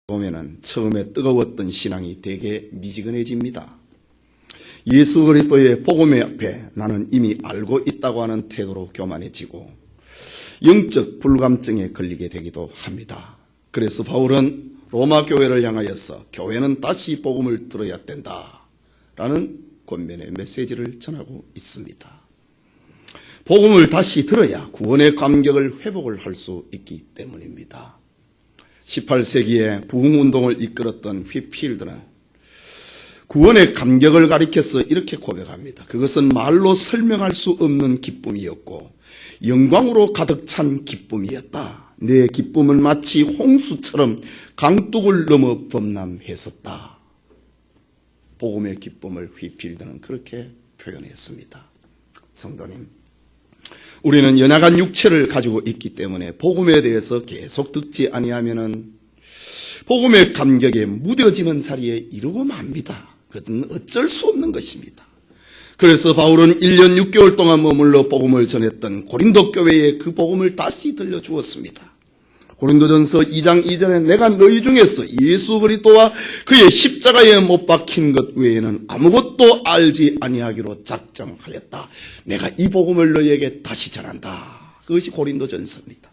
보면은 처음에 뜨거웠던 신앙이 되게 미지근해집니다. 예수 그리스도의 복음의 앞에 나는 이미 알고 있다고 하는 태도로 교만해지고 영적 불감증에 걸리게 되기도 합니다. 그래서 바울은 로마 교회를 향하여서 교회는 다시 복음을 들어야 된다라는 권면의 메시지를 전하고 있습니다. 복음을 다시 들어야 구원의 감격을 회복을 할 수 있기 때문입니다. 18세기에 부흥운동을 이끌었던 휘필드는 구원의 감격을 가리켜서 이렇게 고백합니다. 그것은 말로 설명할 수 없는 기쁨이었고 영광으로 가득 찬 기쁨이었다. 내 기쁨은 마치 홍수처럼 강둑을 넘어 범람했었다. 복음의 기쁨을 휘필드는 그렇게 표현했습니다. 성도님, 우리는 연약한 육체를 가지고 있기 때문에 복음에 대해서 계속 듣지 아니하면은 복음의 감격에 무뎌지는 자리에 이르고 맙니다. 그것은 어쩔 수 없는 것입니다. 그래서 바울은 1년 6개월 동안 머물러 복음을 전했던 고린도 교회에 그 복음을 다시 들려주었습니다. 고린도전서 2장 2절에 내가 너희 중에서 예수 그리스도와 그의 십자가에 못 박힌 것 외에는 아무것도 알지 아니하기로 작정하였다. 내가 이 복음을 너희에게 다시 전한다. 그것이 고린도전서입니다.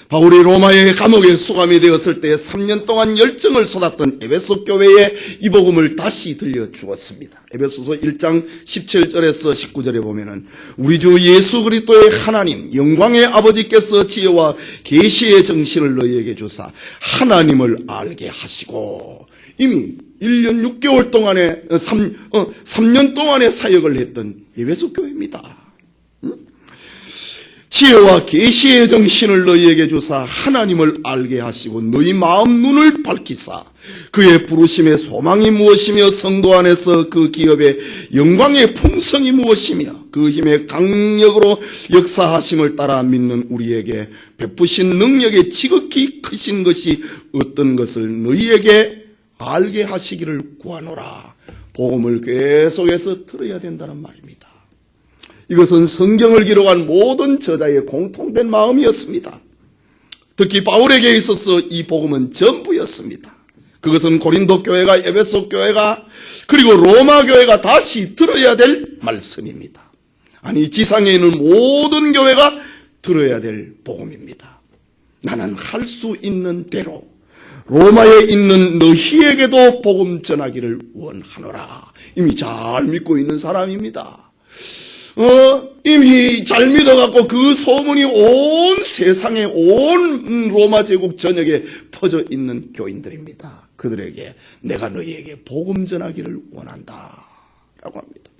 바울이 로마의 감옥에 수감이 되었을 때 3년 동안 열정을 쏟았던 에베소 교회에 이 복음을 다시 들려주었습니다. 에베소서 1장 17절에서 19절에 보면은 우리 주 예수 그리스도의 하나님 영광의 아버지께서 지혜와 계시의 정신을 너희에게 주사 하나님을 알게 하시고 이미 1년 6개월 동안의 3년 동안의 사역을 했던 에베소 교회입니다. 지혜와 계시의 정신을 너희에게 주사 하나님을 알게 하시고 너희 마음 눈을 밝히사 그의 부르심의 소망이 무엇이며 성도 안에서 그 기업의 영광의 풍성이 무엇이며 그 힘의 강력으로 역사하심을 따라 믿는 우리에게 베푸신 능력의 지극히 크신 것이 어떤 것을 너희에게 알게 하시기를 구하노라. 복음을 계속해서 들어야 된다는 말입니다. 이것은 성경을 기록한 모든 저자의 공통된 마음이었습니다. 특히 바울에게 있어서 이 복음은 전부였습니다. 그것은 고린도 교회가 에베소 교회가 그리고 로마 교회가 다시 들어야 될 말씀입니다. 아니 지상에 있는 모든 교회가 들어야 될 복음입니다. 나는 할 수 있는 대로 로마에 있는 너희에게도 복음 전하기를 원하노라. 이미 잘 믿고 있는 사람입니다. 이미 잘 믿어갖고 그 소문이 온 세상에 온 로마 제국 전역에 퍼져 있는 교인들입니다. 그들에게 내가 너희에게 복음 전하기를 원한다 라고 합니다.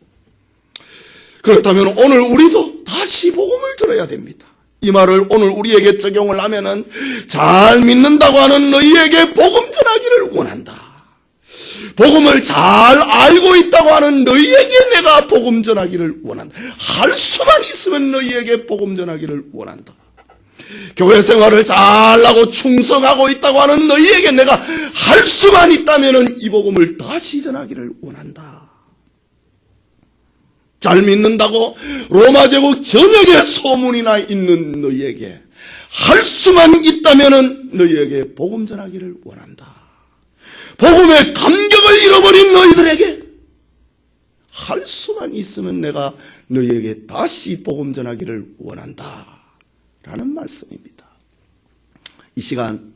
그렇다면 오늘 우리도 다시 복음을 들어야 됩니다. 이 말을 오늘 우리에게 적용을 하면은 잘 믿는다고 하는 너희에게 복음 전하기를 원한다. 복음을 잘 알고 있다고 하는 너희에게 내가 복음 전하기를 원한다. 할 수만 있으면 너희에게 복음 전하기를 원한다. 교회 생활을 잘하고 충성하고 있다고 하는 너희에게 내가 할 수만 있다면 이 복음을 다시 전하기를 원한다. 잘 믿는다고 로마 제국 전역에 소문이 나 있는 너희에게 할 수만 있다면 너희에게 복음 전하기를 원한다. 복음의 감격을 잃어버린 너희들에게 할 수만 있으면 내가 너희에게 다시 복음 전하기를 원한다 라는 말씀입니다. 이 시간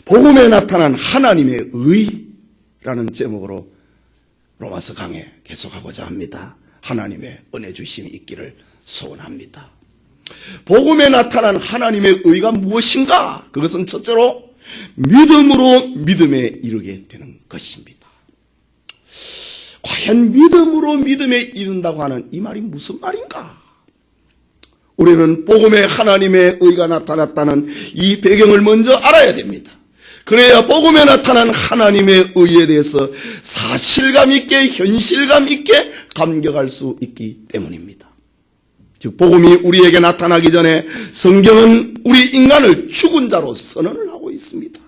복음에 나타난 하나님의 의라는 제목으로 로마서 강해 계속하고자 합니다. 하나님의 은혜 주심이 있기를 소원합니다. 복음에 나타난 하나님의 의가 무엇인가? 그것은 첫째로 믿음으로 믿음에 이르게 되는 것입니다. 과연 믿음으로 믿음에 이른다고 하는 이 말이 무슨 말인가? 우리는 복음에 하나님의 의가 나타났다는 이 배경을 먼저 알아야 됩니다. 그래야 복음에 나타난 하나님의 의에 대해서 사실감 있게 현실감 있게 감격할 수 있기 때문입니다. 즉 복음이 우리에게 나타나기 전에 성경은 우리 인간을 죽은 자로 선언을 하고 있습니다.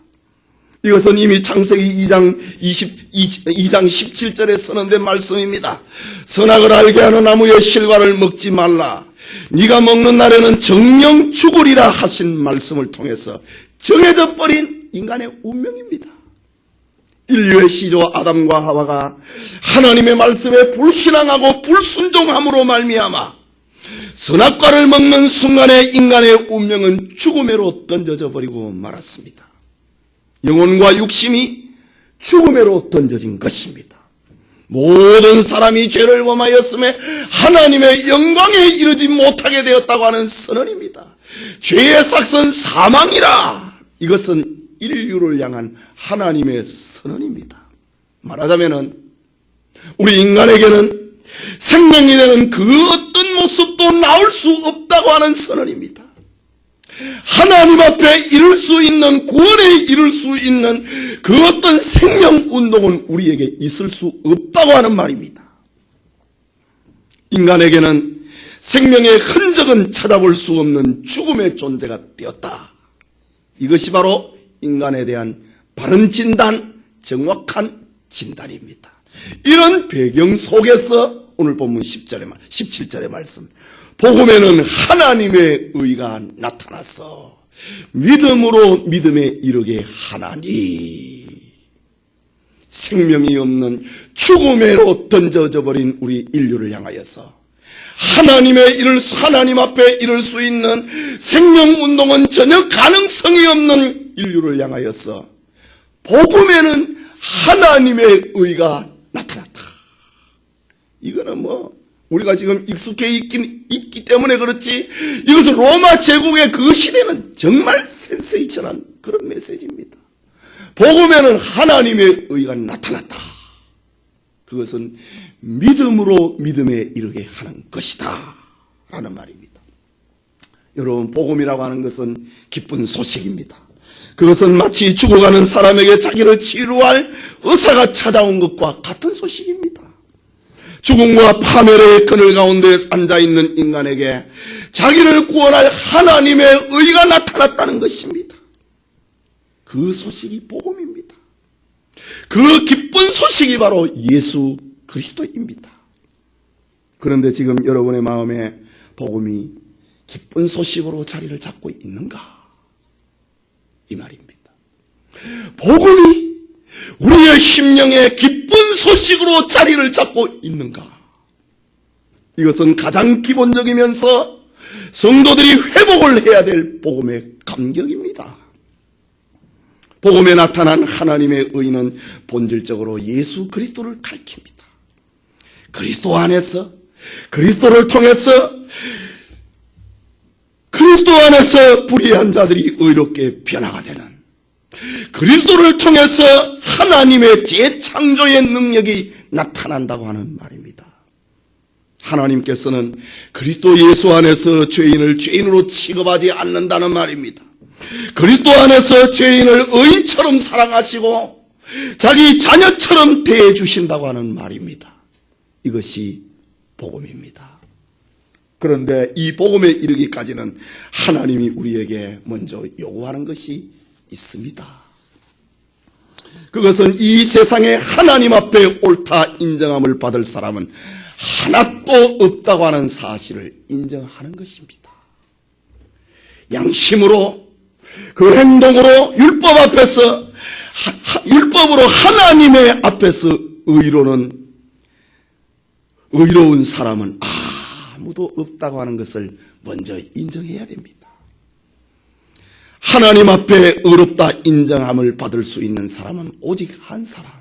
이것은 이미 창세기 2장 17절에 선언된 말씀입니다. 선악을 알게 하는 나무의 실과를 먹지 말라. 네가 먹는 날에는 정령 죽으리라 하신 말씀을 통해서 정해져 버린 인간의 운명입니다. 인류의 시조 아담과 하와가 하나님의 말씀에 불신앙하고 불순종함으로 말미암아 선악과를 먹는 순간에 인간의 운명은 죽음으로 던져져 버리고 말았습니다. 영혼과 육심이 죽음으로 던져진 것입니다. 모든 사람이 죄를 범하였음에 하나님의 영광에 이르지 못하게 되었다고 하는 선언입니다. 죄의 삭은 사망이라. 이것은 인류를 향한 하나님의 선언입니다. 말하자면 우리 인간에게는 생명이 되는 그 어떤 모습도 나올 수 없다고 하는 선언입니다. 하나님 앞에 이룰 수 있는, 구원에 이룰 수 있는 그 어떤 생명운동은 우리에게 있을 수 없다고 하는 말입니다. 인간에게는 생명의 흔적은 찾아볼 수 없는 죽음의 존재가 되었다. 이것이 바로 인간에 대한 바른 진단, 정확한 진단입니다. 이런 배경 속에서 오늘 본문 17절의 말씀, 복음에는 하나님의 의가 나타났어 믿음으로 믿음에 이르게 하나니. 생명이 없는 죽음으로 던져져 버린 우리 인류를 향하여서 하나님 앞에 이룰 수 있는 생명운동은 전혀 가능성이 없는 인류를 향하여서 복음에는 하나님의 의가 나타났다. 이거는 우리가 지금 익숙해 있기 때문에 그렇지, 이것은 로마 제국의 그 시대는 정말 센세이션한 그런 메시지입니다. 복음에는 하나님의 의가 나타났다. 그것은 믿음으로 믿음에 이르게 하는 것이다 라는 말입니다. 여러분, 복음이라고 하는 것은 기쁜 소식입니다. 그것은 마치 죽어가는 사람에게 자기를 치료할 의사가 찾아온 것과 같은 소식입니다. 죽음과 파멸의 그늘 가운데 앉아있는 인간에게 자기를 구원할 하나님의 의가 나타났다는 것입니다. 그 소식이 복음입니다. 그 기쁜 소식이 바로 예수 그리스도입니다. 그런데 지금 여러분의 마음에 복음이 기쁜 소식으로 자리를 잡고 있는가? 이 말입니다. 복음이 우리의 심령에 기쁜 소식으로 자리를 잡고 있는가? 이것은 가장 기본적이면서 성도들이 회복을 해야 될 복음의 감격입니다. 복음에 나타난 하나님의 의는 본질적으로 예수 그리스도를 가리킵니다. 그리스도 안에서, 그리스도를 통해서, 그리스도 안에서 불의한 자들이 의롭게 변화가 되는, 그리스도를 통해서 하나님의 재창조의 능력이 나타난다고 하는 말입니다. 하나님께서는 그리스도 예수 안에서 죄인을 죄인으로 취급하지 않는다는 말입니다. 그리스도 안에서 죄인을 의인처럼 사랑하시고 자기 자녀처럼 대해주신다고 하는 말입니다. 이것이 복음입니다. 그런데 이 복음에 이르기까지는 하나님이 우리에게 먼저 요구하는 것이 있습니다. 그것은 이 세상에 하나님 앞에 옳다 인정함을 받을 사람은 하나도 없다고 하는 사실을 인정하는 것입니다. 양심으로, 그 행동으로, 율법 앞에서, 율법으로 하나님의 앞에서 의로운 사람은 아무도 없다고 하는 것을 먼저 인정해야 됩니다. 하나님 앞에 의롭다 인정함을 받을 수 있는 사람은 오직 한 사람,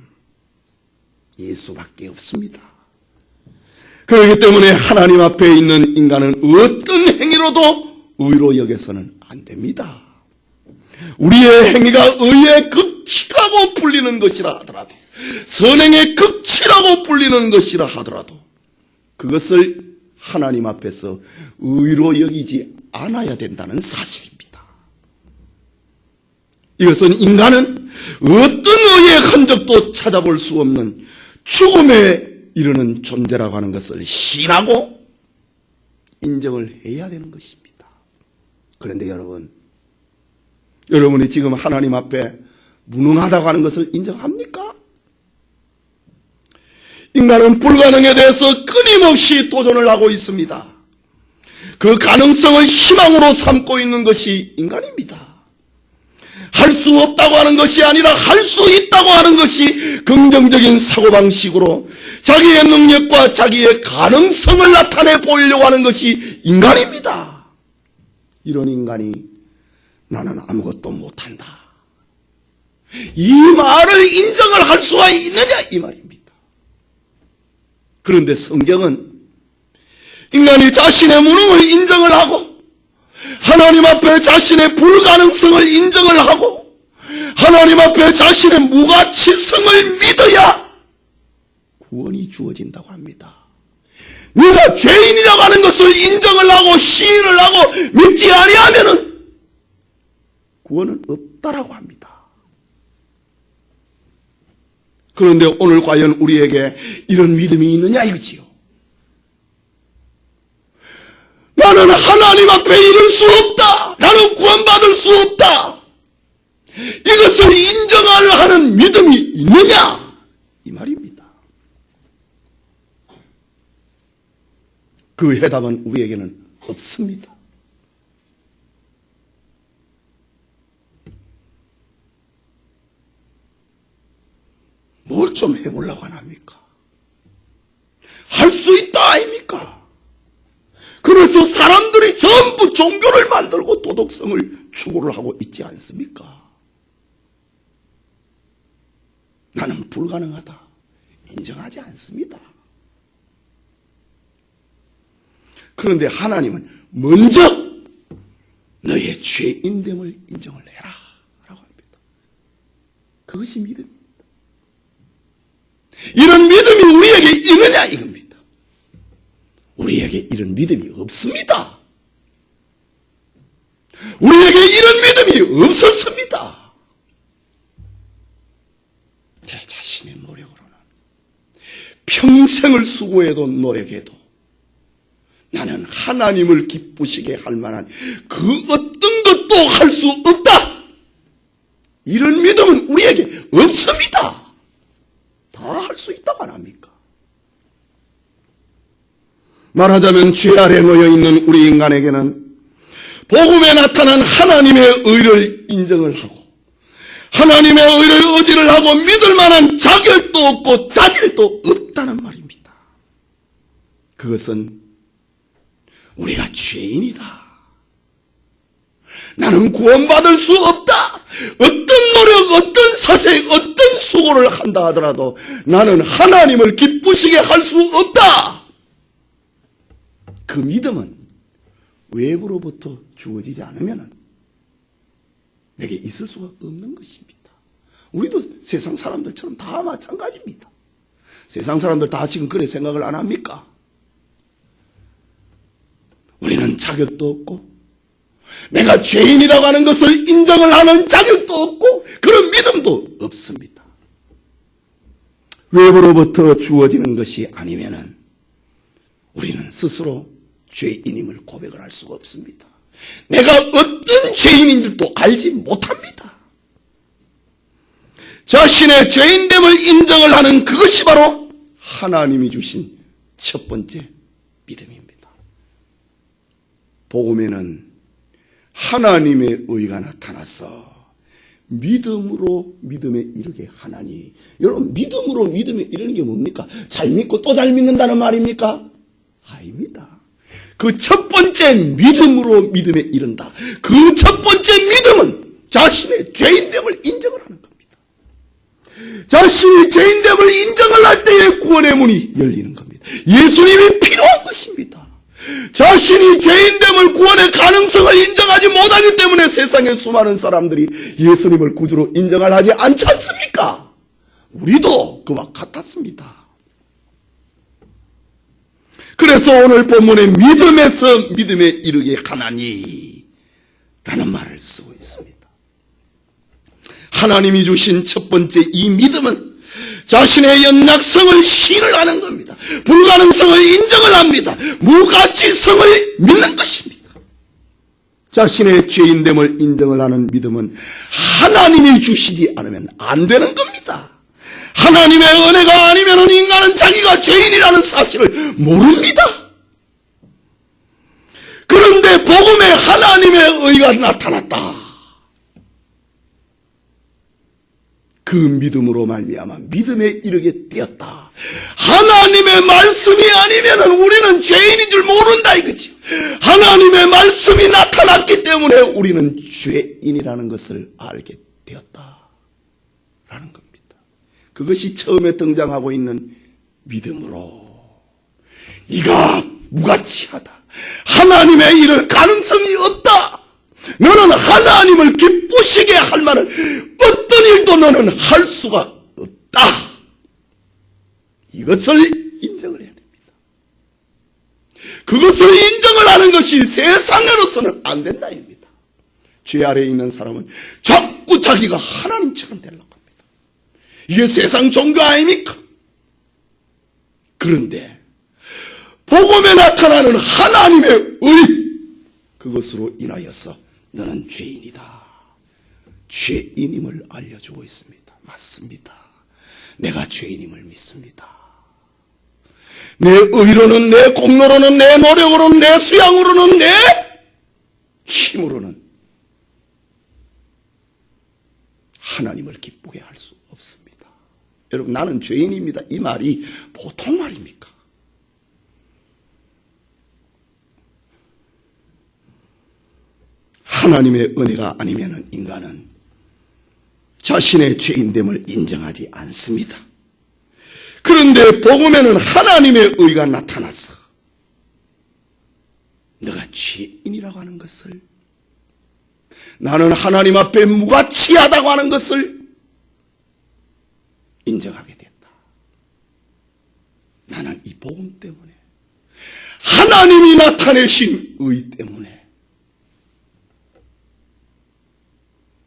예수밖에 없습니다. 그렇기 때문에 하나님 앞에 있는 인간은 어떤 행위로도 의로 여겨서는 안 됩니다. 우리의 행위가 의의 극치라고 불리는 것이라 하더라도, 선행의 극치라고 불리는 것이라 하더라도 그것을 하나님 앞에서 의로 여기지 않아야 된다는 사실입니다. 이것은 인간은 어떤 의의 흔적도 찾아볼 수 없는 죽음에 이르는 존재라고 하는 것을 신하고 인정을 해야 되는 것입니다. 그런데 여러분이 지금 하나님 앞에 무능하다고 하는 것을 인정합니까? 인간은 불가능에 대해서 끊임없이 도전을 하고 있습니다. 그 가능성을 희망으로 삼고 있는 것이 인간입니다. 할 수 없다고 하는 것이 아니라 할 수 있다고 하는 것이 긍정적인 사고방식으로 자기의 능력과 자기의 가능성을 나타내 보이려고 하는 것이 인간입니다. 이런 인간이 나는 아무것도 못한다, 이 말을 인정을 할 수가 있느냐 이 말입니다. 그런데 성경은 인간이 자신의 무능을 인정을 하고 하나님 앞에 자신의 불가능성을 인정을 하고 하나님 앞에 자신의 무가치성을 믿어야 구원이 주어진다고 합니다. 네가 죄인이라고 하는 것을 인정을 하고 시인을 하고 믿지 아니하면은 구원은 없다라고 합니다. 그런데 오늘 과연 우리에게 이런 믿음이 있느냐 이거지요. 나는 하나님 앞에 이룰 수 없다, 나는 구원받을 수 없다, 이것을 인정하는 믿음이 있느냐 이 말입니다. 그 해답은 우리에게는 없습니다. 뭘 좀 해보려고 안 합니까? 할 수 있다 아닙니까? 그래서 사람들이 전부 종교를 만들고 도덕성을 추구를 하고 있지 않습니까? 나는 불가능하다 인정하지 않습니다. 그런데 하나님은 먼저 너의 죄인됨을 인정을 해라 라고 합니다. 그것이 믿음입니다. 이런 믿음이 우리에게 있느냐 이겁니다. 우리에게 이런 믿음이 없습니다. 우리에게 이런 믿음이 없었습니다. 내 자신의 노력으로는 평생을 수고해도 노력해도 나는 하나님을 기쁘시게 할 만한 그 어떤 것도 할 수 없다, 이런 믿음은 우리에게 없습니다. 다 할 수 있다고 안 합니까? 말하자면 죄 아래 놓여 있는 우리 인간에게는 복음에 나타난 하나님의 의를 인정을 하고 하나님의 의를 의지를 하고 믿을 만한 자격도 없고 자질도 없다는 말입니다. 그것은 우리가 죄인이다, 나는 구원받을 수 없다, 어떤 노력, 어떤 사색, 어떤 수고를 한다 하더라도 나는 하나님을 기쁘시게 할 수 없다, 그 믿음은 외부로부터 주어지지 않으면 내게 있을 수가 없는 것입니다. 우리도 세상 사람들처럼 다 마찬가지입니다. 세상 사람들 다 지금 그래 생각을 안 합니까? 우리는 자격도 없고 내가 죄인이라고 하는 것을 인정을 하는 자격도 없고 그런 믿음도 없습니다. 외부로부터 주어지는 것이 아니면은 우리는 스스로 죄인임을 고백을 할 수가 없습니다. 내가 어떤 죄인인 줄도 알지 못합니다. 자신의 죄인됨을 인정을 하는 그것이 바로 하나님이 주신 첫 번째 믿음입니다. 복음에는 하나님의 의가 나타나서 믿음으로 믿음에 이르게 하나니, 여러분 믿음으로 믿음에 이르는 게 뭡니까? 잘 믿고 또 잘 믿는다는 말입니까? 아닙니다. 그 첫 번째 믿음으로 믿음에 이른다, 그 첫 번째 믿음은 자신의 죄인됨을 인정을 하는 겁니다. 자신이 죄인됨을 인정을 할 때에 구원의 문이 열리는 겁니다. 예수님이 필요한 것입니다. 자신이 죄인됨을, 구원의 가능성을 인정하지 못하기 때문에 세상의 수많은 사람들이 예수님을 구주로 인정을 하지 않지 않습니까? 우리도 그와 같았습니다. 그래서 오늘 본문에 믿음에서 믿음에 이르게 하나니 라는 말을 쓰고 있습니다. 하나님이 주신 첫 번째 이 믿음은 자신의 연약성을 시인을 하는 겁니다. 불가능성을 인정을 합니다. 무가치성을 믿는 것입니다. 자신의 죄인됨을 인정을 하는 믿음은 하나님이 주시지 않으면 안 되는 겁니다. 하나님의 은혜가 아니면 인간은 자기가 죄인이라는 사실을 모릅니다. 그런데 복음에 하나님의 의가 나타났다, 그 믿음으로 말미암아 믿음에 이르게 되었다. 하나님의 말씀이 아니면 우리는 죄인인 줄 모른다 이거지. 하나님의 말씀이 나타났기 때문에 우리는 죄인이라는 것을 알게 되었다라는 겁니다. 그것이 처음에 등장하고 있는 믿음으로 네가 무가치하다. 하나님의 일을 가능성이 없다. 너는 하나님을 기쁘시게 할 만한 어떤 일도 너는 할 수가 없다. 이것을 인정을 해야 됩니다. 그것을 인정을 하는 것이 세상으로서는 안 된다입니다. 죄 아래에 있는 사람은 자꾸 자기가 하나님처럼 되려고 합니다. 이게 세상 종교 아닙니까? 그런데 복음에 나타나는 하나님의 의, 그것으로 인하여서 너는 죄인이다. 죄인임을 알려주고 있습니다. 맞습니다. 내가 죄인임을 믿습니다. 내 의로는, 내 공로로는, 내 노력으로는, 내 수양으로는, 내 힘으로는 하나님을 기쁘게 할 수 없습니다. 여러분, 나는 죄인입니다. 이 말이 보통 말입니까? 하나님의 은혜가 아니면 인간은 자신의 죄인됨을 인정하지 않습니다. 그런데 복음에는 하나님의 의가 나타났어. 너가 죄인이라고 하는 것을, 나는 하나님 앞에 무가치하다고 하는 것을 인정하게 됐다. 나는 이 복음 때문에, 하나님이 나타내신 의 때문에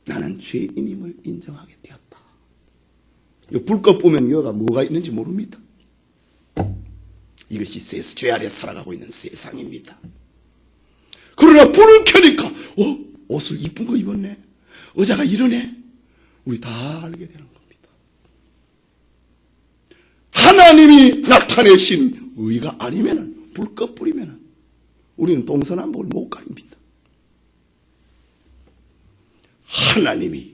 나는 죄인임을 인정하게 되었다. 이 불꽃 보면 여가 뭐가 있는지 모릅니다. 이것이 죄 아래 살아가고 있는 세상입니다. 그러나 불을 켜니까 옷을 이쁜 거 입었네, 의자가 이러네, 우리 다 알게 되는 겁니다. 하나님이 나타내신 의가 아니면, 불꽃 뿌리면 우리는 동서남북을 못 가립니다. 하나님이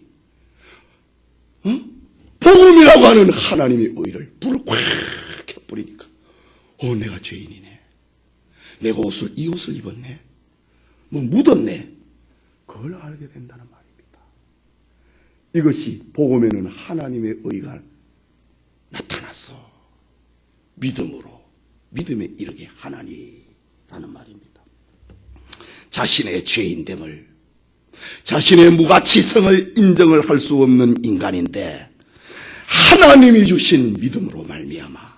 복음이라고 하는 하나님의 의를 불을 꽉 켜뿌리니까 내가 죄인이네, 내가 이 옷을 입었네, 뭐 묻었네, 그걸 알게 된다는 말입니다. 이것이 복음에는 하나님의 의가 나타나서 믿음에 이르게 하나니라는 말입니다. 자신의 죄인됨을, 자신의 무가치성을 인정을 할 수 없는 인간인데 하나님이 주신 믿음으로 말미암아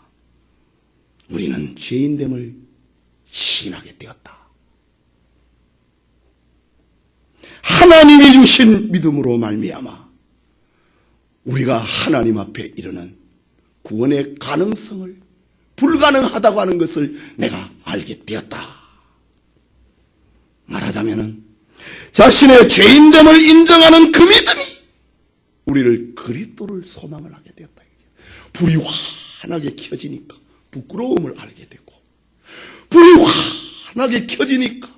우리는 죄인됨을 시인하게 되었다. 하나님이 주신 믿음으로 말미암아 우리가 하나님 앞에 이르는 구원의 가능성을, 불가능하다고 하는 것을 내가 알게 되었다. 말하자면은 자신의 죄인됨을 인정하는 그 믿음이 우리를 그리스도를 소망을 하게 되었다. 불이 환하게 켜지니까 부끄러움을 알게 되고, 불이 환하게 켜지니까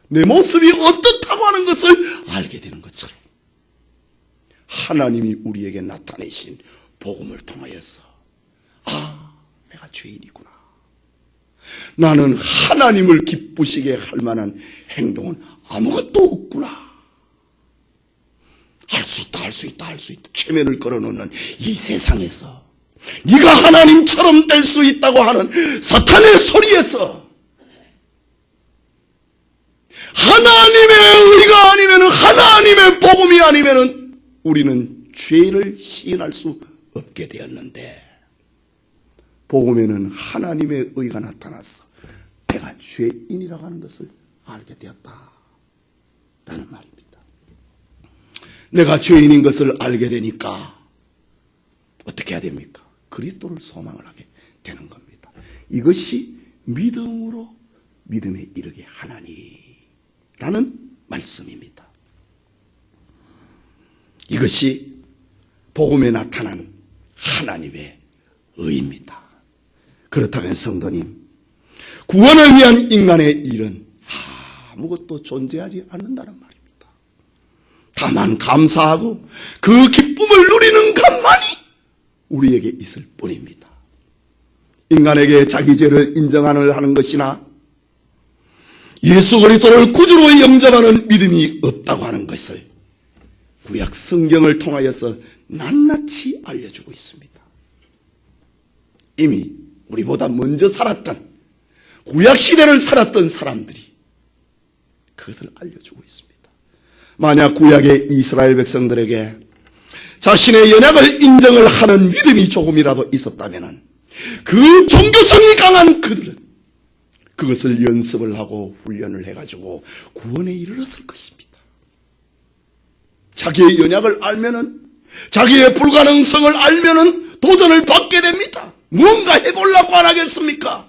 내 모습이 어떻다고 하는 것을 알게 되는 것처럼 하나님이 우리에게 나타내신 복음을 통하여서 내가 죄인이구나, 나는 하나님을 기쁘시게 할 만한 행동은 아무것도 없구나, 할 수 있다 최면을 걸어놓는 이 세상에서 네가 하나님처럼 될 수 있다고 하는 사탄의 소리에서 하나님의 의가 아니면, 하나님의 복음이 아니면 우리는 죄를 시인할 수 없게 되었는데, 복음에는 하나님의 의가 나타나서 내가 죄인이라고 하는 것을 알게 되었다라는 말입니다. 내가 죄인인 것을 알게 되니까 어떻게 해야 됩니까? 그리스도를 소망을 하게 되는 겁니다. 이것이 믿음으로 믿음에 이르게 하나니라는 말씀입니다. 이것이 복음에 나타난 하나님의 의입니다. 그렇다면 성도님, 구원을 위한 인간의 일은 아무것도 존재하지 않는다는 말입니다. 다만 감사하고 그 기쁨을 누리는 것만이 우리에게 있을 뿐입니다. 인간에게 자기 죄를 인정하는 것이나 예수 그리스도를 구주로 영접하는 믿음이 없다고 하는 것을 구약 성경을 통하여서 낱낱이 알려주고 있습니다. 이미 우리보다 먼저 살았던 구약 시대를 살았던 사람들이 그것을 알려주고 있습니다. 만약 구약의 이스라엘 백성들에게 자신의 연약을 인정을 하는 믿음이 조금이라도 있었다면 그 종교성이 강한 그들은 그것을 연습을 하고 훈련을 해가지고 구원에 이르렀을 것입니다. 자기의 연약을 알면은, 자기의 불가능성을 알면은 도전을 받게 됩니다. 뭔가 해보려고 안 하겠습니까?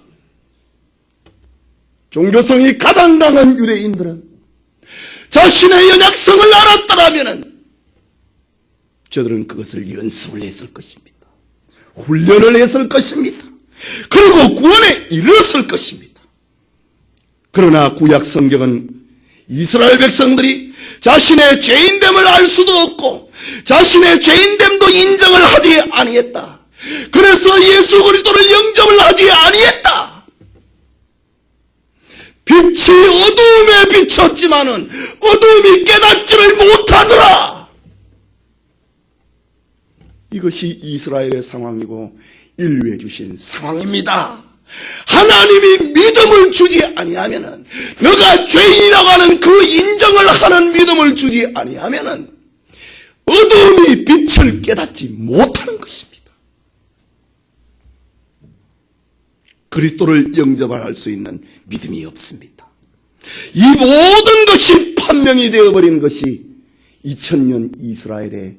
종교성이 가장 강한 유대인들은 자신의 연약성을 알았더라면은 저들은 그것을 연습을 했을 것입니다. 훈련을 했을 것입니다. 그리고 구원에 이르렀을 것입니다. 그러나 구약 성경은 이스라엘 백성들이 자신의 죄인됨을 알 수도 없고 자신의 죄인됨도 인정을 하지 아니했다. 그래서 예수 그리스도를 영접을 하지 아니했다. 빛이 어두움에 비쳤지만은 어두움이 깨닫지를 못하더라. 이것이 이스라엘의 상황이고 인류에 주신 상황입니다. 하나님이 믿음을 주지 아니하면은, 너가 죄인이라고 하는 그 인정을 하는 믿음을 주지 아니하면은 어두움이 빛을 깨닫지 못하는 것입니다. 그리스도를 영접할 수 있는 믿음이 없습니다. 이 모든 것이 판명이 되어버린 것이 2000년 이스라엘의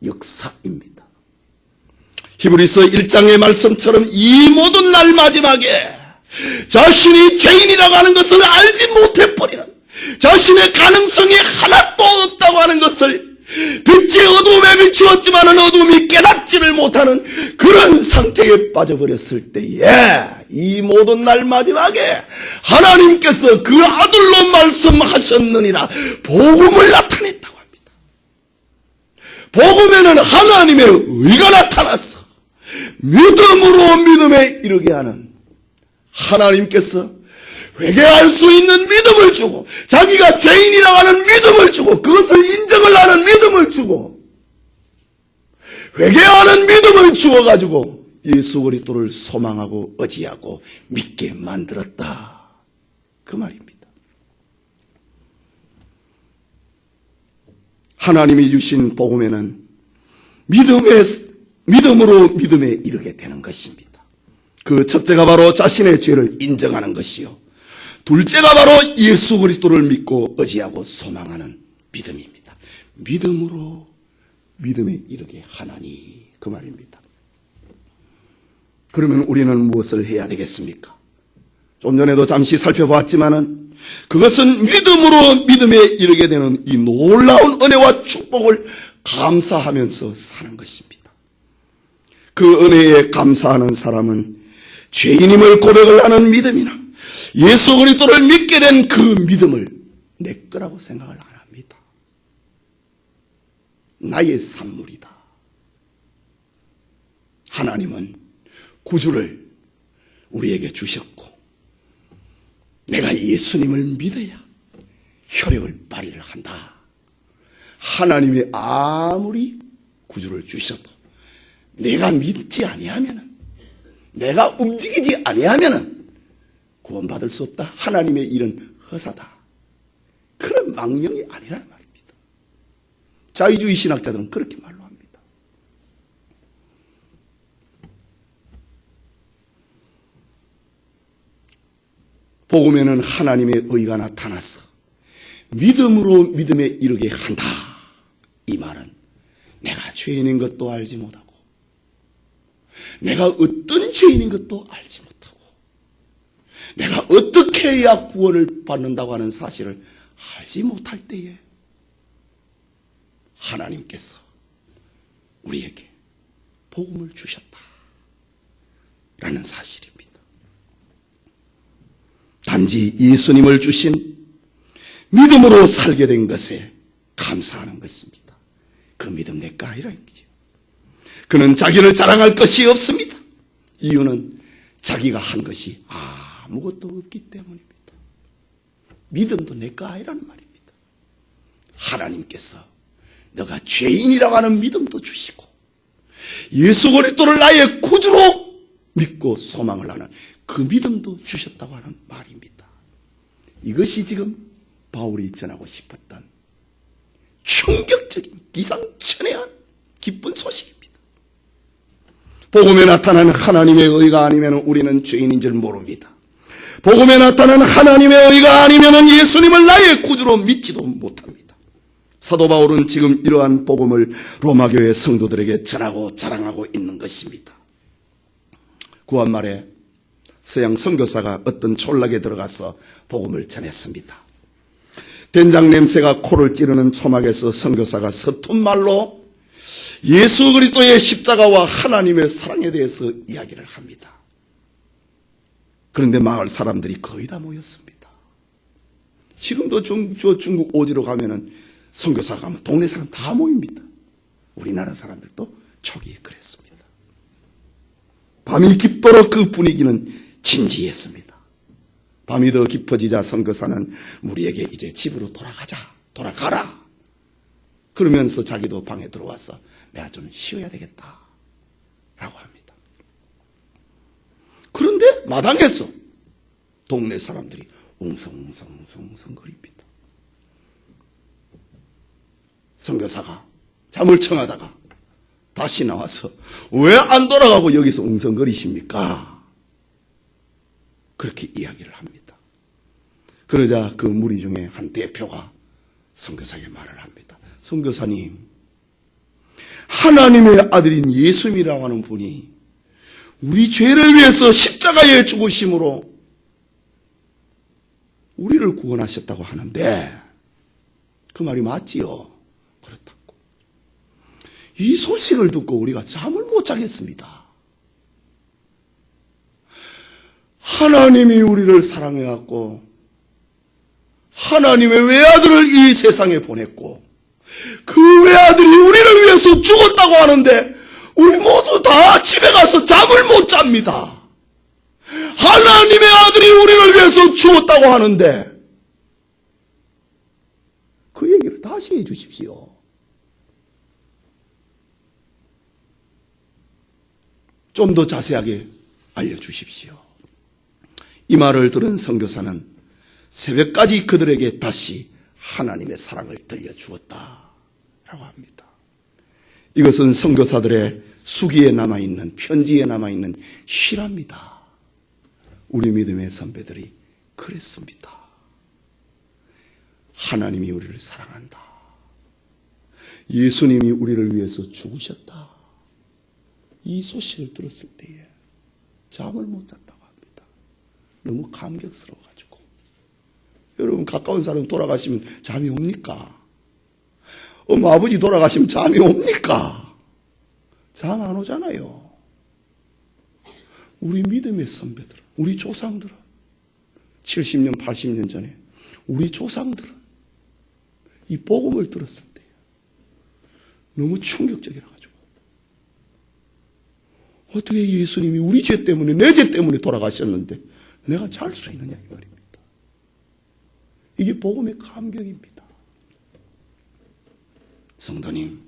역사입니다. 히브리서 1장의 말씀처럼 이 모든 날 마지막에 자신이 죄인이라고 하는 것을 알지 못해버리는, 자신의 가능성이 하나도 없다고 하는 것을 빛이 어두움에 비추었지만 어두움이 깨닫지를 못하는 그런 상태에 빠져버렸을 때에 이 모든 날 마지막에 하나님께서 그 아들로 말씀하셨느니라 복음을 나타냈다고 합니다. 복음에는 하나님의 의가 나타났어. 믿음으로 믿음에 이르게 하는 하나님께서 회개할 수 있는 믿음을 주고 자기가 죄인이라고 하는 믿음을 주고 그것을 인정을 하는 믿음을 주고 회개하는 믿음을 주어가지고 예수 그리스도를 소망하고 의지하고 믿게 만들었다. 그 말입니다. 하나님이 주신 복음에는 믿음으로 믿음에 이르게 되는 것입니다. 그 첫째가 바로 자신의 죄를 인정하는 것이요, 둘째가 바로 예수 그리스도를 믿고 의지하고 소망하는 믿음입니다. 믿음으로 믿음에 이르게 하나니, 그 말입니다. 그러면 우리는 무엇을 해야 되겠습니까? 좀 전에도 잠시 살펴봤지만은 그것은 믿음으로 믿음에 이르게 되는 이 놀라운 은혜와 축복을 감사하면서 사는 것입니다. 그 은혜에 감사하는 사람은 죄인임을 고백을 하는 믿음이나 예수 그리스도를 믿게 된 그 믿음을 내 거라고 생각을 안 합니다. 나의 산물이다. 하나님은 구주를 우리에게 주셨고 내가 예수님을 믿어야 효력을 발휘를 한다. 하나님이 아무리 구주를 주셔도 내가 믿지 아니하면은, 내가 움직이지 아니하면은 구원받을 수 없다. 하나님의 일은 허사다. 그런 망령이 아니라는 말입니다. 자유주의 신학자들은 그렇게 말로 합니다. 복음에는 하나님의 의가 나타나서 믿음으로 믿음에 이르게 한다. 이 말은 내가 죄인인 것도 알지 못하고 내가 어떤 죄인인 것도 알지 못하고 내가 어떻게 해야 구원을 받는다고 하는 사실을 알지 못할 때에 하나님께서 우리에게 복음을 주셨다 라는 사실입니다. 단지 예수님을 주신 믿음으로 살게 된 것에 감사하는 것입니다. 그 믿음 내 거 아니라는 거죠. 그는 자기를 자랑할 것이 없습니다. 이유는 자기가 한 것이 아무것도 없기 때문입니다. 믿음도 내 거 아니라는 말입니다. 하나님께서 너가 죄인이라고 하는 믿음도 주시고 예수 그리스도를 나의 구주로 믿고 소망을 하는 그 믿음도 주셨다고 하는 말입니다. 이것이 지금 바울이 전하고 싶었던 충격적인 기상천외한 기쁜 소식입니다. 복음에 나타난 하나님의 의가 아니면 우리는 죄인인 줄 모릅니다. 복음에 나타난 하나님의 의가 아니면 예수님을 나의 구주로 믿지도 못합니다. 사도 바울은 지금 이러한 복음을 로마교회 성도들에게 전하고 자랑하고 있는 것입니다. 구한말에 서양 선교사가 어떤 촌락에 들어가서 복음을 전했습니다. 된장 냄새가 코를 찌르는 초막에서 선교사가 서툰 말로 예수 그리스도의 십자가와 하나님의 사랑에 대해서 이야기를 합니다. 그런데 마을 사람들이 거의 다 모였습니다. 지금도 중국 오지로 가면은 선교사 가면 동네 사람 다 모입니다. 우리나라 사람들도 초기에 그랬습니다. 밤이 깊도록 그 분위기는 진지했습니다. 밤이 더 깊어지자 선교사는 우리에게 이제 집으로 돌아가라. 그러면서 자기도 방에 들어와서 내가 좀 쉬어야 되겠다 라고 합니다. 그런데 마당에서 동네 사람들이 웅성웅성거립니다. 선교사가 잠을 청하다가 다시 나와서 왜 안 돌아가고 여기서 웅성거리십니까? 그렇게 이야기를 합니다. 그러자 그 무리 중에 한 대표가 선교사에게 말을 합니다. 선교사님, 하나님의 아들인 예수님이라고 하는 분이 우리 죄를 위해서 십자가에 죽으심으로 우리를 구원하셨다고 하는데 그 말이 맞지요? 그렇다고. 이 소식을 듣고 우리가 잠을 못 자겠습니다. 하나님이 우리를 사랑해갖고 하나님의 외아들을 이 세상에 보냈고 그 외아들이 우리를 위해서 죽었다고 하는데 우리 모두 다 집에 가서 잠을 못 잡니다. 하나님의 아들이 우리를 위해서 죽었다고 하는데 그 얘기를 다시 해 주십시오. 좀 더 자세하게 알려주십시오. 이 말을 들은 선교사는 새벽까지 그들에게 다시 하나님의 사랑을 들려주었다라고 합니다. 이것은 선교사들의 수기에 남아있는, 편지에 남아있는 실화입니다. 우리 믿음의 선배들이 그랬습니다. 하나님이 우리를 사랑한다. 예수님이 우리를 위해서 죽으셨다. 이 소식을 들었을 때에 잠을 못 잤다고 합니다. 너무 감격스러워가지고. 여러분, 가까운 사람 돌아가시면 잠이 옵니까? 엄마, 아버지 돌아가시면 잠이 옵니까? 잠 안 오잖아요. 우리 믿음의 선배들은, 우리 조상들은 70년, 80년 전에 우리 조상들은 이 복음을 들었을 때 너무 충격적이라 가지고 어떻게 예수님이 우리 죄 때문에, 내 죄 때문에 돌아가셨는데 내가 잘 수 있느냐 이 말입니다. 이게 복음의 감격입니다. 성도님,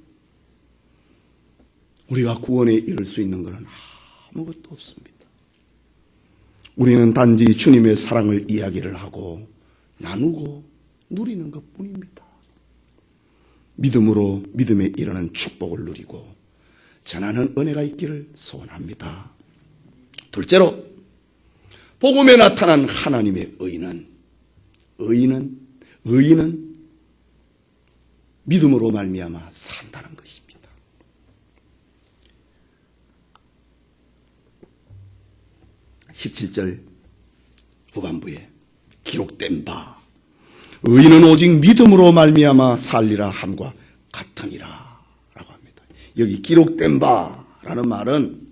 우리가 구원에 이를 수 있는 것은 아무것도 없습니다. 우리는 단지 주님의 사랑을 이야기를 하고 나누고 누리는 것뿐입니다. 믿음으로 믿음에 이르는 축복을 누리고 전하는 은혜가 있기를 소원합니다. 둘째로, 복음에 나타난 하나님의 의인은 믿음으로 말미암아 산다는 것입니다. 17절 후반부에 기록된 바 의인은 오직 믿음으로 말미암아 살리라 함과 같으니라 라고 합니다. 여기 기록된 바라는 말은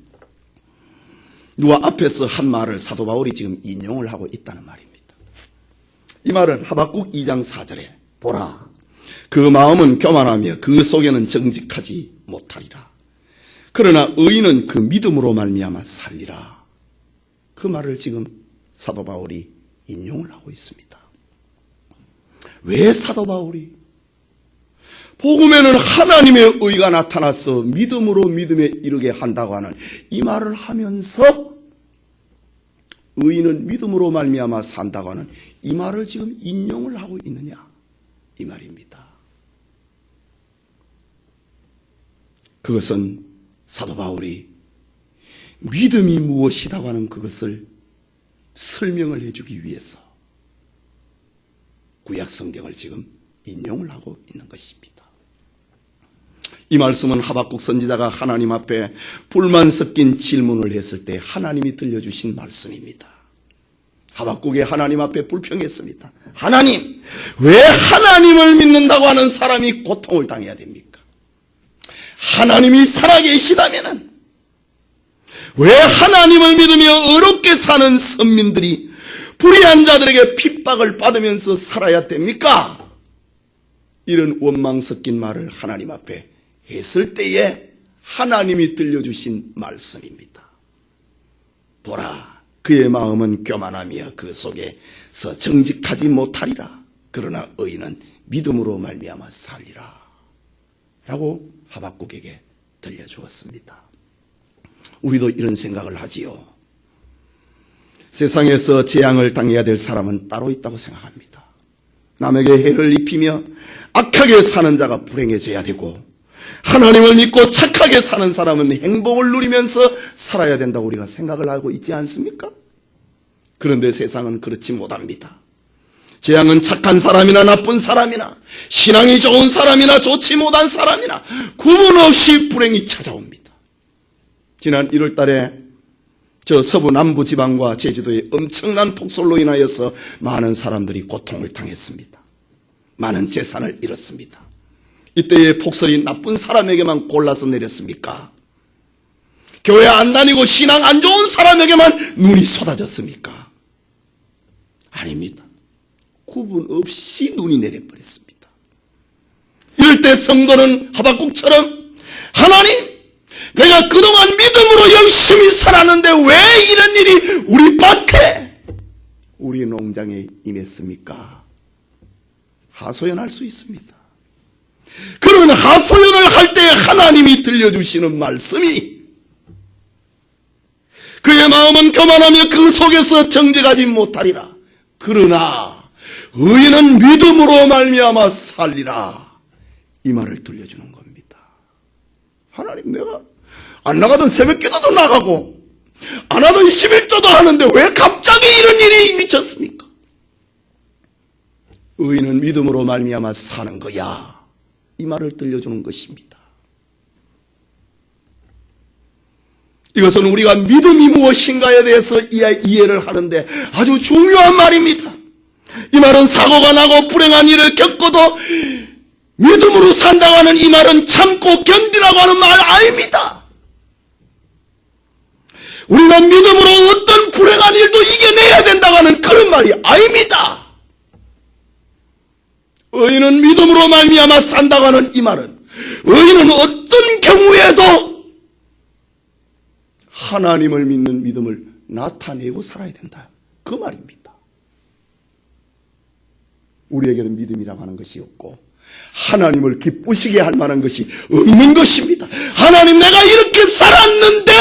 누가 앞에서 한 말을 사도 바울이 지금 인용을 하고 있다는 말입니다. 이 말은 하박국 2장 4절에 보라, 그 마음은 교만하며 그 속에는 정직하지 못하리라. 그러나 의인은 그 믿음으로 말미암아 살리라. 그 말을 지금 사도 바울이 인용을 하고 있습니다. 왜 사도 바울이? 복음에는 하나님의 의가 나타나서 믿음으로 믿음에 이르게 한다고 하는 이 말을 하면서 의인은 믿음으로 말미암아 산다고 하는 이 말을 지금 인용을 하고 있느냐, 이 말입니다. 그것은 사도 바울이 믿음이 무엇이라고 하는 그것을 설명을 해주기 위해서 구약 성경을 지금 인용을 하고 있는 것입니다. 이 말씀은 하박국 선지자가 하나님 앞에 불만 섞인 질문을 했을 때 하나님이 들려주신 말씀입니다. 하박국이 하나님 앞에 불평했습니다. 하나님, 왜 하나님을 믿는다고 하는 사람이 고통을 당해야 됩니까? 하나님이 살아계시다면은 왜 하나님을 믿으며 어렵게 사는 선민들이 불의한 자들에게 핍박을 받으면서 살아야 됩니까? 이런 원망 섞인 말을 하나님 앞에 했을 때에 하나님이 들려주신 말씀입니다. 보라, 그의 마음은 교만하며 그 속에서 정직하지 못하리라. 그러나 의인은 믿음으로 말미암아 살리라. 라고 하박국에게 들려주었습니다. 우리도 이런 생각을 하지요. 세상에서 재앙을 당해야 될 사람은 따로 있다고 생각합니다. 남에게 해를 입히며 악하게 사는 자가 불행해져야 되고, 하나님을 믿고 착하게 사는 사람은 행복을 누리면서 살아야 된다고 우리가 생각을 하고 있지 않습니까? 그런데 세상은 그렇지 못합니다. 재앙은 착한 사람이나 나쁜 사람이나 신앙이 좋은 사람이나 좋지 못한 사람이나 구분 없이 불행이 찾아옵니다. 지난 1월 달에 저 서부 남부 지방과 제주도의 엄청난 폭설로 인하여서 많은 사람들이 고통을 당했습니다. 많은 재산을 잃었습니다. 이때의 폭설이 나쁜 사람에게만 골라서 내렸습니까? 교회 안 다니고 신앙 안 좋은 사람에게만 눈이 쏟아졌습니까? 아닙니다. 구분 없이 눈이 내려버렸습니다. 이럴 때 성도는 하박국처럼 하나님, 내가 그동안 믿음으로 열심히 살았는데 왜 이런 일이 우리 밭에, 우리 농장에 임했습니까? 하소연할 수 있습니다. 그러면 하소연을 할 때 하나님이 들려주시는 말씀이 그의 마음은 교만하며 그 속에서 정직하지 못하리라. 그러나 의인은 믿음으로 말미암아 살리라. 이 말을 들려주는 겁니다. 하나님, 내가 안 나가던 새벽기도도 나가고 안 하던 11조도 하는데 왜 갑자기 이런 일이 미쳤습니까? 의인은 믿음으로 말미암아 사는 거야. 이 말을 들려주는 것입니다. 이것은 우리가 믿음이 무엇인가에 대해서 이해를 하는데 아주 중요한 말입니다. 이 말은 사고가 나고 불행한 일을 겪어도 믿음으로 산다고 하는 이 말은 참고 견디라고 하는 말 아닙니다. 우리가 믿음으로 어떤 불행한 일도 이겨내야 된다고 하는 그런 말이 아닙니다. 의인은 믿음으로 말미암아 산다고 하는 이 말은 의인은 어떤 경우에도 하나님을 믿는 믿음을 나타내고 살아야 된다. 그 말입니다. 우리에게는 믿음이라고 하는 것이 없고 하나님을 기쁘시게 할 만한 것이 없는 것입니다. 하나님, 내가 이렇게 살았는데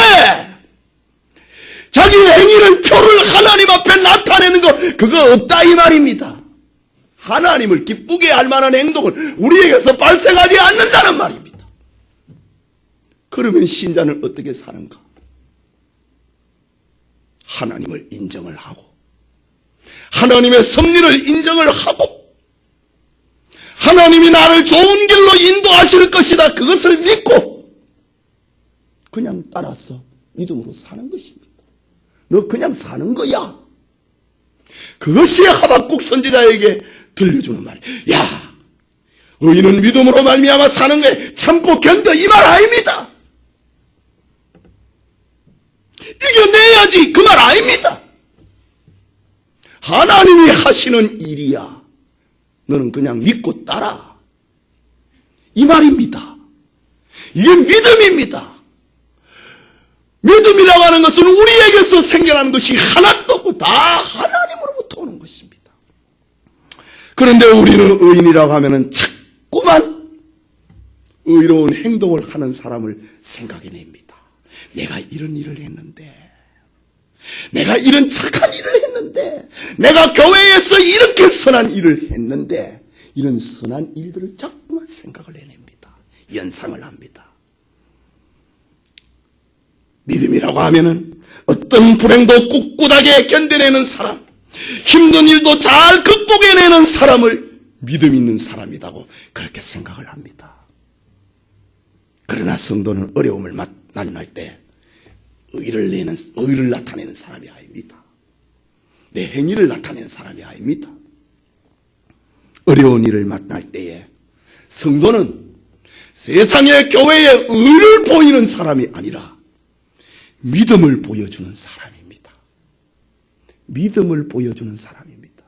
자기 행위를 표를 하나님 앞에 나타내는 거 그거 없다 이 말입니다. 하나님을 기쁘게 할 만한 행동은 우리에게서 발생하지 않는다는 말입니다. 그러면 신자는 어떻게 사는가? 하나님을 인정을 하고 하나님의 섭리를 인정을 하고 하나님이 나를 좋은 길로 인도하실 것이다. 그것을 믿고 그냥 따라서 믿음으로 사는 것입니다. 너 그냥 사는 거야. 그것이 하박국 선지자에게 들려주는 말이야. 야, 의인은 믿음으로 말미암아 사는 거에 참고 견뎌 이 말 아닙니다. 이겨내야지 그 말 아닙니다. 하나님이 하시는 일이야. 너는 그냥 믿고 따라. 이 말입니다. 이게 믿음입니다. 믿음이라고 하는 것은 우리에게서 생겨나는 것이 하나도 없고 다 하나님으로부터 오는 것입니다. 그런데 우리는 의인이라고 하면은 자꾸만 의로운 행동을 하는 사람을 생각해냅니다. 내가 이런 일을 했는데, 내가 이런 착한 일을 했는데, 내가 교회에서 이렇게 선한 일을 했는데, 이런 선한 일들을 자꾸만 생각을 해냅니다. 연상을 합니다. 믿음이라고 하면은 어떤 불행도 꿋꿋하게 견뎌내는 사람, 힘든 일도 잘 극복해내는 사람을 믿음 있는 사람이라고 그렇게 생각을 합니다. 그러나 성도는 어려움을 만날 때 의를 나타내는 사람이 아닙니다. 내 행위를 나타내는 사람이 아닙니다. 어려운 일을 만날 때에 성도는 세상의 교회에 의를 보이는 사람이 아니라 믿음을 보여주는 사람입니다. 믿음을 보여주는 사람입니다.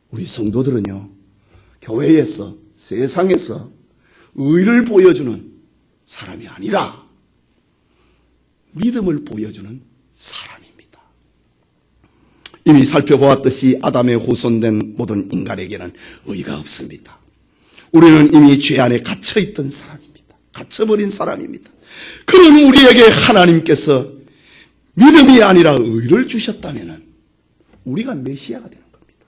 우리 성도들은요, 교회에서, 세상에서 의를 보여주는 사람이 아니라 믿음을 보여주는 사람입니다. 이미 살펴보았듯이 아담의 후손된 모든 인간에게는 의가 없습니다. 우리는 이미 죄 안에 갇혀있던 사람입니다. 갇혀버린 사람입니다. 그런 우리에게 하나님께서 믿음이 아니라 의를 주셨다면 우리가 메시아가 되는 겁니다.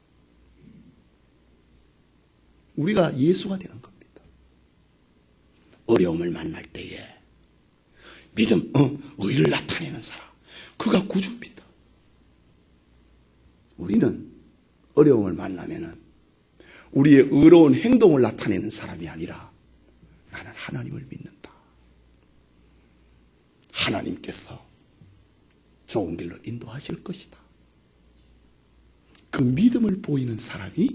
우리가 예수가 되는 겁니다. 어려움을 만날 때에 믿음, 의를 나타내는 사람, 그가 구주입니다. 우리는 어려움을 만나면은 우리의 의로운 행동을 나타내는 사람이 아니라 나는 하나님을 믿는다. 하나님께서 좋은 길로 인도하실 것이다. 그 믿음을 보이는 사람이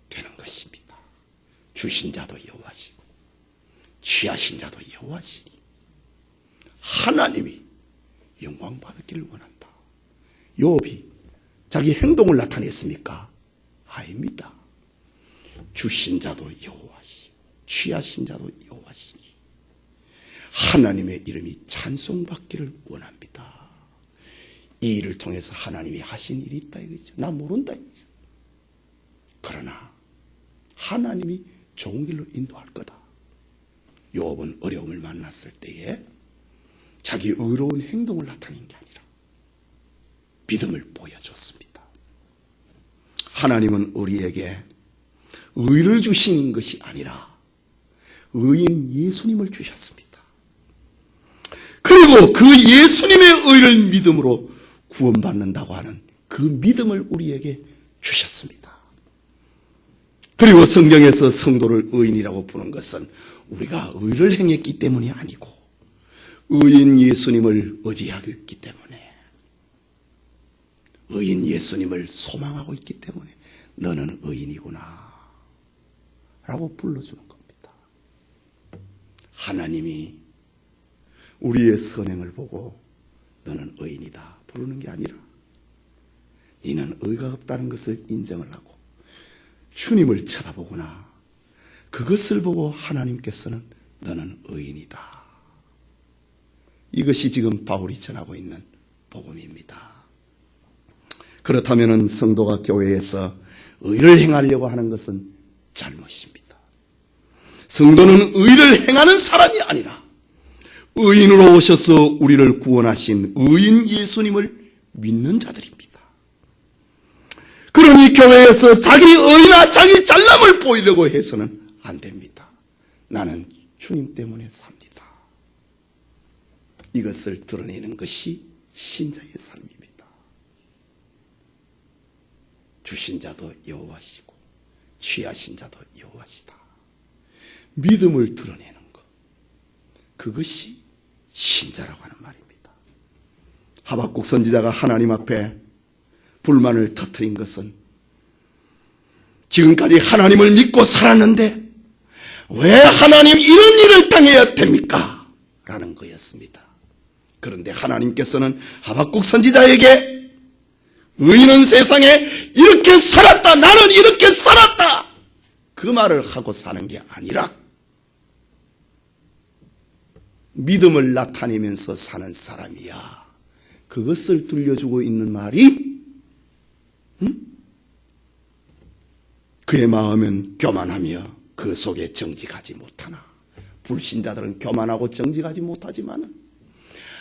되는 것입니다. 주신 자도 여호와시고 취하신 자도 여호와시니 하나님이 영광 받기를 원한다. 욥이 자기 행동을 나타냈습니까? 아닙니다. 주신 자도 여호와시고 취하신 자도 여호와시니 하나님의 이름이 찬송받기를 원합니다. 이 일을 통해서 하나님이 하신 일이 있다 이거죠. 나 모른다 이거죠. 그러나 하나님이 좋은 길로 인도할 거다. 욥은 어려움을 만났을 때에 자기 의로운 행동을 나타낸 게 아니라 믿음을 보여줬습니다. 하나님은 우리에게 의를 주신 것이 아니라 의인 예수님을 주셨습니다. 그리고 그 예수님의 의를 믿음으로 구원받는다고 하는 그 믿음을 우리에게 주셨습니다. 그리고 성경에서 성도를 의인이라고 부르는 것은 우리가 의를 행했기 때문이 아니고 의인 예수님을 의지하고 있기 때문에, 의인 예수님을 소망하고 있기 때문에 너는 의인이구나 라고 불러주는 겁니다. 하나님이 우리의 선행을 보고 너는 의인이다 부르는 게 아니라 너는 의가 없다는 것을 인정을 하고 주님을 쳐다보거나 그것을 보고 하나님께서는 너는 의인이다. 이것이 지금 바울이 전하고 있는 복음입니다. 그렇다면 성도가 교회에서 의를 행하려고 하는 것은 잘못입니다. 성도는 의를 행하는 사람이 아니라 의인으로 오셔서 우리를 구원하신 의인 예수님을 믿는 자들입니다. 그러니 교회에서 자기 의나 자기 잘남을 보이려고 해서는 안 됩니다. 나는 주님 때문에 삽니다. 이것을 드러내는 것이 신자의 삶입니다. 주신 자도 여호와시고 취하신 자도 여호와시다. 믿음을 드러내는 것, 그것이 신자라고 하는 말입니다. 하박국 선지자가 하나님 앞에 불만을 터뜨린 것은 지금까지 하나님을 믿고 살았는데 왜 하나님 이런 일을 당해야 됩니까? 라는 거였습니다. 그런데 하나님께서는 하박국 선지자에게 의인은 세상에 이렇게 살았다, 나는 이렇게 살았다, 그 말을 하고 사는 게 아니라 믿음을 나타내면서 사는 사람이야. 그것을 들려주고 있는 말이 그의 마음은 교만하며 그 속에 정직하지 못하나. 불신자들은 교만하고 정직하지 못하지만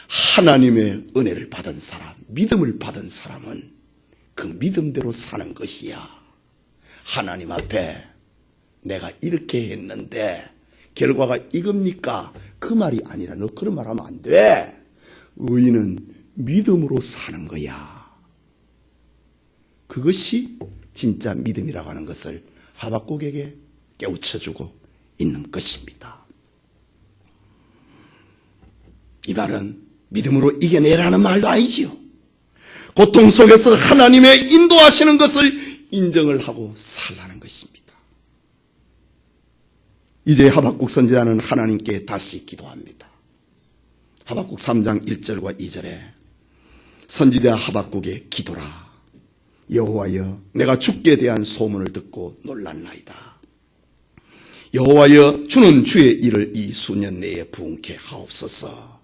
하나님의 은혜를 받은 사람, 믿음을 받은 사람은 그 믿음대로 사는 것이야. 하나님 앞에 내가 이렇게 했는데 결과가 이겁니까? 그 말이 아니라 너 그런 말 하면 안 돼. 의인은 믿음으로 사는 거야. 그것이 진짜 믿음이라고 하는 것을 하박국에게 깨우쳐주고 있는 것입니다. 이 말은 믿음으로 이겨내라는 말도 아니지요. 고통 속에서 하나님의 인도하시는 것을 인정을 하고 살라는 것입니다. 이제 하박국 선지자는 하나님께 다시 기도합니다. 하박국 3장 1절과 2절에 선지자 하박국의 기도라. 여호와여, 내가 주께 대한 소문을 듣고 놀랐나이다. 여호와여, 주는 주의 일을 이 수년 내에 부응케 하옵소서.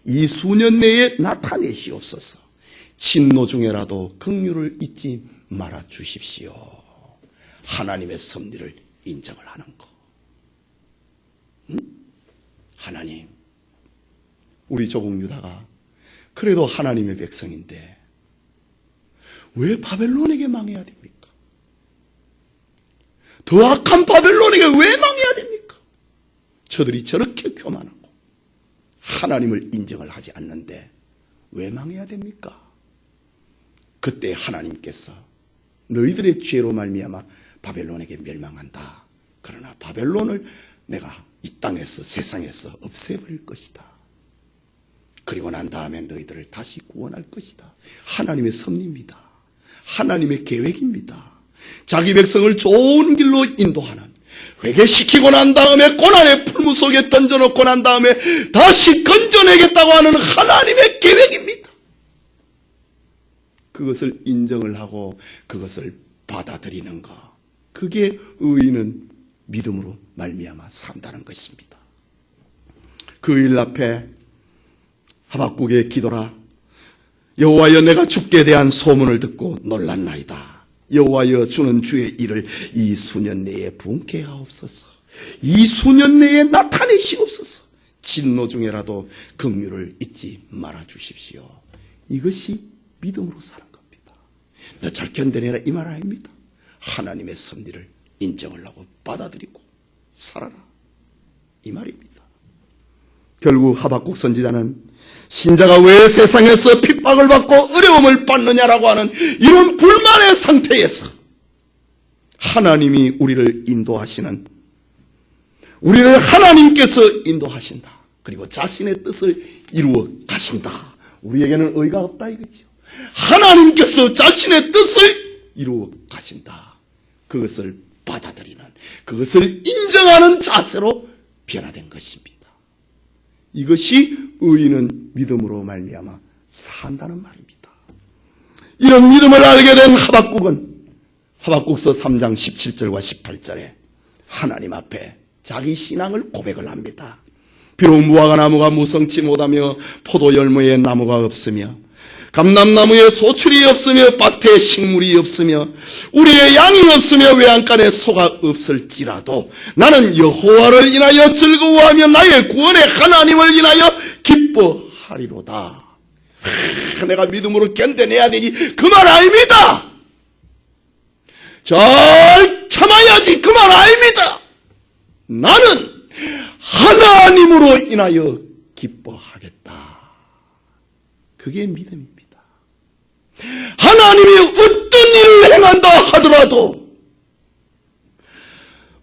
이 수년 내에 나타내시옵소서. 진노 중에라도 긍휼을 잊지 말아 주십시오. 하나님의 섭리를 인정을 하는 것. 하나님, 우리 조국 유다가 그래도 하나님의 백성인데 왜 바벨론에게 망해야 됩니까? 더 악한 바벨론에게 왜 망해야 됩니까? 저들이 저렇게 교만하고 하나님을 인정을 하지 않는데 왜 망해야 됩니까? 그때 하나님께서 너희들의 죄로 말미암아 바벨론에게 멸망한다. 그러나 바벨론을 내가 이 땅에서 세상에서 없애버릴 것이다. 그리고 난 다음에 너희들을 다시 구원할 것이다. 하나님의 섭리입니다. 하나님의 계획입니다. 자기 백성을 좋은 길로 인도하는, 회개시키고 난 다음에 고난의 풀무 속에 던져놓고 난 다음에 다시 건져내겠다고 하는 하나님의 계획입니다. 그것을 인정을 하고 그것을 받아들이는 것, 그게 의인은 믿음으로 말미암아 산다는 것입니다. 그 일 앞에 하박국의 기도라. 여호와여, 내가 주께 대한 소문을 듣고 놀랐나이다. 여호와여, 주는 주의 일을 이 수년 내에 부응케 하옵소서. 이 수년 내에 나타내시옵소서. 진노 중에라도 긍휼을 잊지 말아 주십시오. 이것이 믿음으로 사는 겁니다. 너 잘 견뎌내라 이 말 아닙니다. 하나님의 섭리를 인정을 하고 받아들이고 살아라 이 말입니다. 결국 하박국 선지자는 신자가 왜 세상에서 핍박을 받고 어려움을 받느냐라고 하는 이런 불만의 상태에서 하나님이 우리를 인도하시는, 우리를 하나님께서 인도하신다. 그리고 자신의 뜻을 이루어 가신다. 우리에게는 의가 없다 이거죠. 하나님께서 자신의 뜻을 이루어 가신다. 그것을 받아들이는, 그것을 인정하는 자세로 변화된 것입니다. 이것이 의인은 믿음으로 말미암아 산다는 말입니다. 이런 믿음을 알게 된 하박국은 하박국서 3장 17절과 18절에 하나님 앞에 자기 신앙을 고백을 합니다. 비록 무화과 나무가 무성치 못하며 포도 열무에 나무가 없으며 감람나무에 소출이 없으며 밭에 식물이 없으며 우리의 양이 없으며 외양간에 소가 없을지라도 나는 여호와를 인하여 즐거워하며 나의 구원의 하나님을 인하여 기뻐하리로다. 내가 믿음으로 견뎌내야 되지 그 말 아닙니다. 잘 참아야지 그 말 아닙니다. 나는 하나님으로 인하여 기뻐하겠다. 그게 믿음입니다. 하나님이 어떤 일을 행한다 하더라도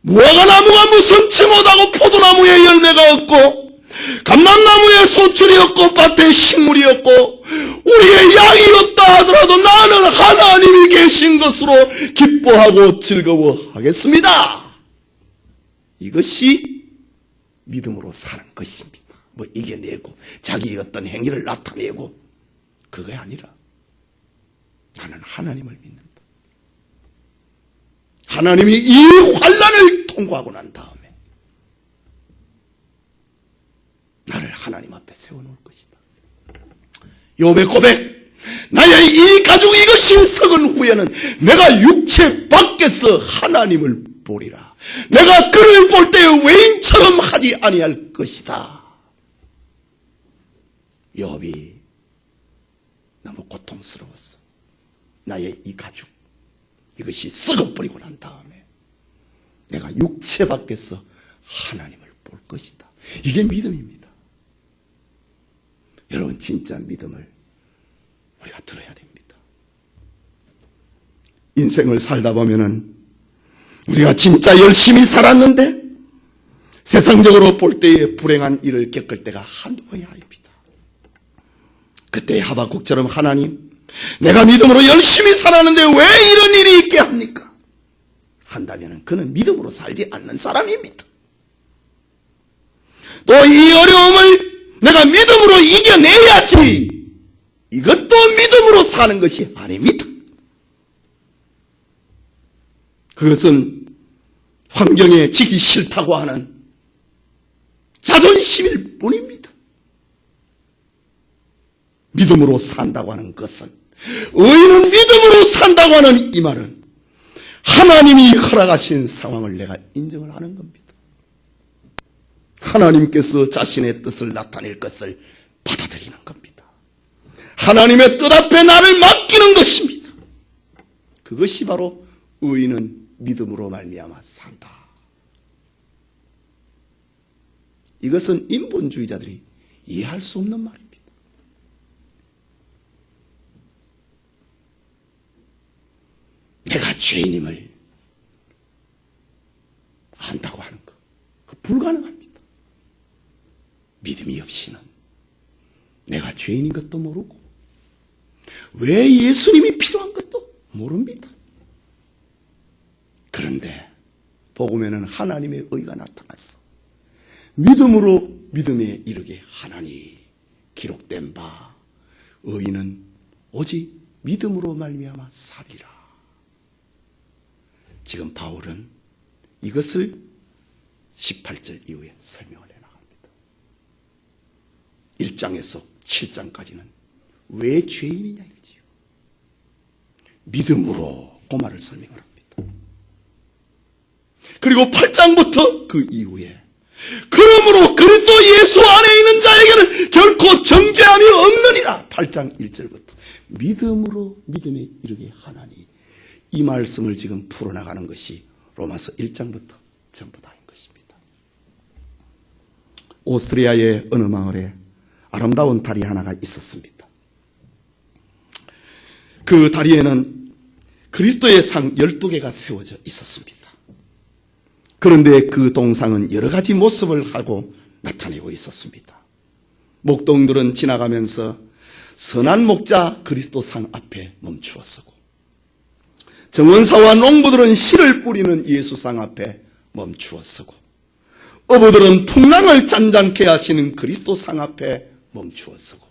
무화과 나무가 무성치 못하고 포도나무에 열매가 없고 감람나무에 소출이 없고 밭에 식물이 없고 우리의 양이 없다 하더라도 나는 하나님이 계신 것으로 기뻐하고 즐거워하겠습니다. 이것이 믿음으로 사는 것입니다. 뭐 이겨내고 자기의 어떤 행위를 나타내고 그게 아니라 나는 하나님을 믿는다. 하나님이 이 환난을 통과하고 난 다음에 나를 하나님 앞에 세워놓을 것이다. 욥의 고백, 나의 이 가죽 이것이 썩은 후에는 내가 육체 밖에서 하나님을 보리라. 내가 그를 볼 때의 외인처럼 하지 아니할 것이다. 욥이 너무 고통스러웠어. 나의 이 가죽 이것이 썩어버리고 난 다음에 내가 육체 밖에서 하나님을 볼 것이다. 이게 믿음입니다. 여러분, 진짜 믿음을 우리가 들어야 됩니다. 인생을 살다 보면은 우리가 진짜 열심히 살았는데 세상적으로 볼 때에 불행한 일을 겪을 때가 한두 번이 아닙니다. 그때 하박국처럼 하나님, 내가 믿음으로 열심히 살았는데 왜 이런 일이 있게 합니까? 한다면 그는 믿음으로 살지 않는 사람입니다. 또 이 어려움을 내가 믿음으로 이겨내야지, 이것도 믿음으로 사는 것이 아닙니다. 그것은 환경에 지기 싫다고 하는 자존심일 뿐입니다. 믿음으로 산다고 하는 것은, 의인은 믿음으로 산다고 하는 이 말은 하나님이 허락하신 상황을 내가 인정을 하는 겁니다. 하나님께서 자신의 뜻을 나타낼 것을 받아들이는 겁니다. 하나님의 뜻 앞에 나를 맡기는 것입니다. 그것이 바로 의인은 믿음으로 말미암아 산다. 이것은 인본주의자들이 이해할 수 없는 말입니다. 내가 죄인임을 안다고 하는 것, 그 불가능합니다. 믿음이 없이는 내가 죄인인 것도 모르고 왜 예수님이 필요한 것도 모릅니다. 그런데 복음에는 하나님의 의가 나타났어. 믿음으로 믿음에 이르게 하나니 기록된 바 의인은 오직 믿음으로 말미암아 살리라. 지금 바울은 이것을 18절 이후에 설명을 해나갑니다. 1장에서 7장까지는 왜 죄인이냐 이거지요. 믿음으로 그 말을 설명을 합니다. 그리고 8장부터 그 이후에 그러므로 그리스도 예수 안에 있는 자에게는 결코 정죄함이 없느니라. 8장 1절부터 믿음으로 믿음에 이르게 하나니, 이 말씀을 지금 풀어나가는 것이 로마서 1장부터 전부 다인 것입니다. 오스트리아의 어느 마을에 아름다운 다리 하나가 있었습니다. 그 다리에는 그리스도의 상 12개가 세워져 있었습니다. 그런데 그 동상은 여러 가지 모습을 하고 나타내고 있었습니다. 목동들은 지나가면서 선한 목자 그리스도 상 앞에 멈추어 서고, 정원사와 농부들은 씨를 뿌리는 예수상 앞에 멈추어 서고, 어부들은 풍랑을 잔잔케 하시는 그리스도 상 앞에 멈추어 서고,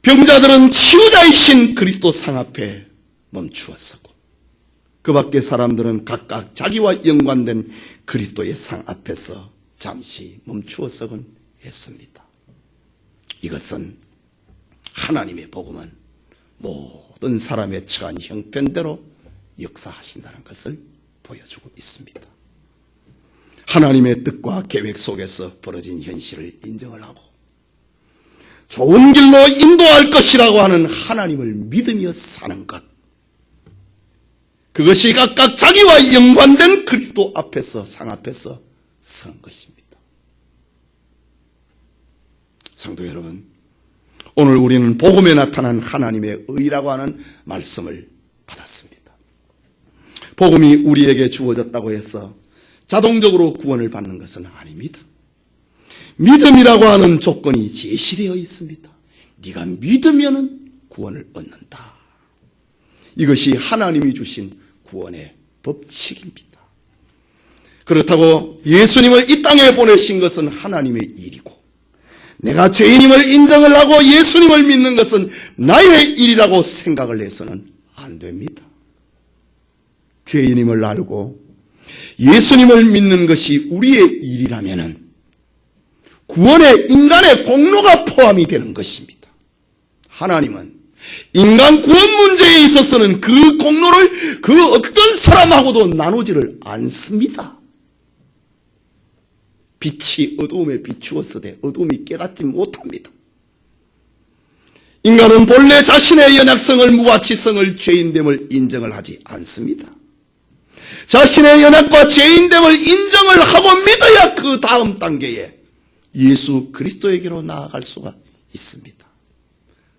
병자들은 치유자이신 그리스도 상 앞에 멈추어 서고, 그 밖의 사람들은 각각 자기와 연관된 그리스도의 상 앞에서 잠시 멈추어 서곤 했습니다. 이것은 하나님의 복음은 모든 사람의 처한 형편대로 역사하신다는 것을 보여주고 있습니다. 하나님의 뜻과 계획 속에서 벌어진 현실을 인정을 하고 좋은 길로 인도할 것이라고 하는 하나님을 믿으며 사는 것, 그것이 각각 자기와 연관된 그리스도 앞에서, 상 앞에서 선 것입니다. 성도 여러분, 오늘 우리는 복음에 나타난 하나님의 의라고 하는 말씀을 받았습니다. 복음이 우리에게 주어졌다고 해서 자동적으로 구원을 받는 것은 아닙니다. 믿음이라고 하는 조건이 제시되어 있습니다. 네가 믿으면 구원을 얻는다. 이것이 하나님이 주신 구원의 법칙입니다. 그렇다고 예수님을 이 땅에 보내신 것은 하나님의 일이고, 내가 죄인임을 인정을 하고 예수님을 믿는 것은 나의 일이라고 생각을 해서는 안 됩니다. 죄인임을 알고 예수님을 믿는 것이 우리의 일이라면은 구원에 인간의 공로가 포함이 되는 것입니다. 하나님은 인간 구원 문제에 있어서는 그 공로를 그 어떤 사람하고도 나누지를 않습니다. 빛이 어두움에 비추었으되 어두움이 깨닫지 못합니다. 인간은 본래 자신의 연약성을, 무가치성을, 죄인됨을 인정을 하지 않습니다. 자신의 연약과 죄인됨을 인정을 하고 믿어야 그 다음 단계에 예수 그리스도에게로 나아갈 수가 있습니다.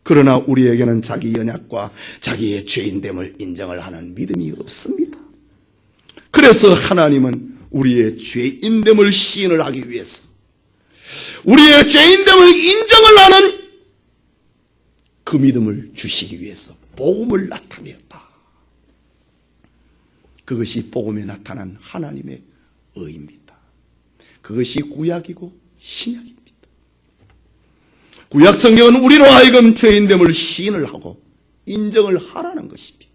그러나 우리에게는 자기 연약과 자기의 죄인됨을 인정을 하는 믿음이 없습니다. 그래서 하나님은 우리의 죄인됨을 시인을 하기 위해서, 우리의 죄인됨을 인정을 하는 그 믿음을 주시기 위해서 복음을 나타내었다. 그것이 복음에 나타난 하나님의 의입니다. 그것이 구약이고 신약입니다. 구약 성경은 우리로 하여금 죄인됨을 시인을 하고 인정을 하라는 것입니다.